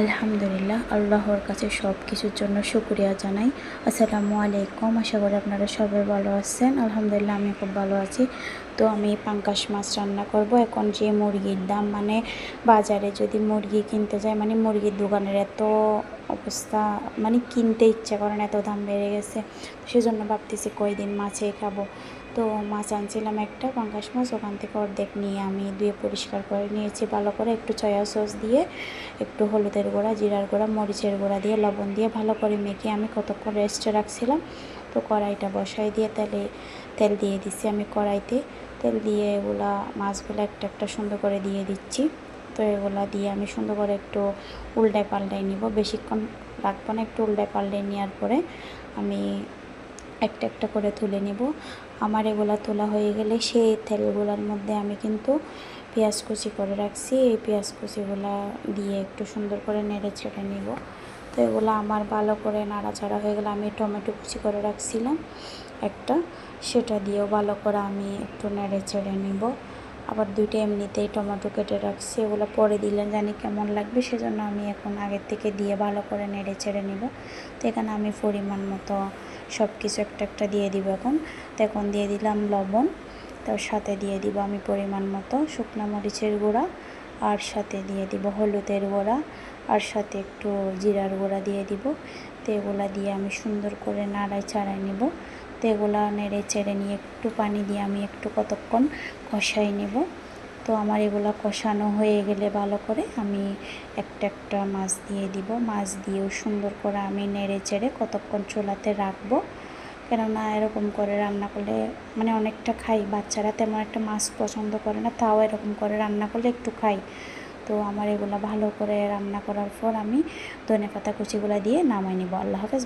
আলহামদুলিল্লাহ, আল্লাহর কাছে সব কিছুর জন্য শুকরিয়া জানাই। আসসালামু আলাইকুম। আশা করি আপনারা সবাই ভালো আছেন। আলহামদুলিল্লাহ, আমি খুব ভালো আছি। তো আমি পাঙ্গাস মাছ রান্না করব। এখন যে মুরগির দাম, বাজারে যদি মুরগি কিনতে যাই, মুরগির দোকানের এত অবস্থা, কিনতে ইচ্ছা করে না, এত দাম বেড়ে গেছে। সেজন্য ভাবতেছি কয়দিন মাছেই খাবো। তো মাছ আনছিলাম একটা পাঙ্গাস মাছ, ওখান থেকে অর্ধেক নিয়ে আমি ধুয়ে পরিষ্কার করে নিয়েছি ভালো করে। একটু সয়া সস দিয়ে, একটু হলুদের গুঁড়া, জিরার গুঁড়া, মরিচের গুঁড়া দিয়ে, লবণ দিয়ে ভালো করে মেখে আমি কতক্ষণ রেস্টে রাখছিলাম। তো কড়াইটা বসাই দিয়ে তেল দিয়ে দিচ্ছি আমি কড়াইতে। তেল দিয়ে এগুলা মাছগুলো একটা একটা সুন্দর করে দিয়ে দিচ্ছি। তো এগুলা দিয়ে আমি সুন্দর করে একটু উল্টায় পাল্টায় নিব, বেশিক্ষণ রাখবো না। একটু উল্টায় পাল্টায় নেওয়ার পরে আমি একটা একটা করে তুলে নিব। আমার এগুলা তোলা হয়ে গেলে সেই তেলগুলোর মধ্যে আমি কিন্তু পেঁয়াজ কুচি করে রাখছি, এই পেঁয়াজ কুচিগুলা দিয়ে একটু সুন্দর করে নেড়ে ছেড়ে নিব। তো এগুলো আমার ভালো করে নাড়াচাড়া হয়ে গেলে আমি টমেটো কুচি করে রাখছিলাম একটা, সেটা দিয়েও ভালো করে আমি একটু নেড়ে ছেড়ে নিব। আবার দুইটা এমনিতেই টমেটো কেটে রাখছি, এগুলো পরে দিলে জানি কেমন লাগবে, সেজন্য আমি এখন আগের থেকে দিয়ে ভালো করে নেড়ে ছেড়ে নিব। তো এখানে আমি পরিমাণ মতো সব কিছু একটা একটা দিয়ে দিব এখন। তো এখন দিয়ে দিলাম লবণ, তার সাথে দিয়ে দিব আমি পরিমাণ মতো শুকনো মরিচের গুঁড়া, আর সাথে দিয়ে দিব হলুদের গুঁড়া, আর সাথে একটু জিরার গুঁড়া দিয়ে দিব। তো এগুলা দিয়ে আমি সুন্দর করে নাড়াই চাড়াই নিব। তো এগুলা নেড়ে চেড়ে নিয়ে একটু পানি দিয়ে আমি একটু কতক্ষণ কষাই নেব। তো আমার এগুলো কষানো হয়ে গেলে ভালো করে আমি একটা একটা মাছ দিয়ে দিব। মাছ দিয়েও সুন্দর করে আমি নেড়ে চেড়ে কতক্ষণ চুলাতে রাখবো। কেননা এরকম করে রান্না করলে অনেকটা খাই, বাচ্চারা তেমন একটা মাছ পছন্দ করে না, তাও এরকম করে রান্না করলে একটু খাই। তো আমার এগুলো ভালো করে রান্না করার পর আমি ধনেপাতা কুচিগুলো দিয়ে নামাই নেব। আল্লাহ হাফেজ।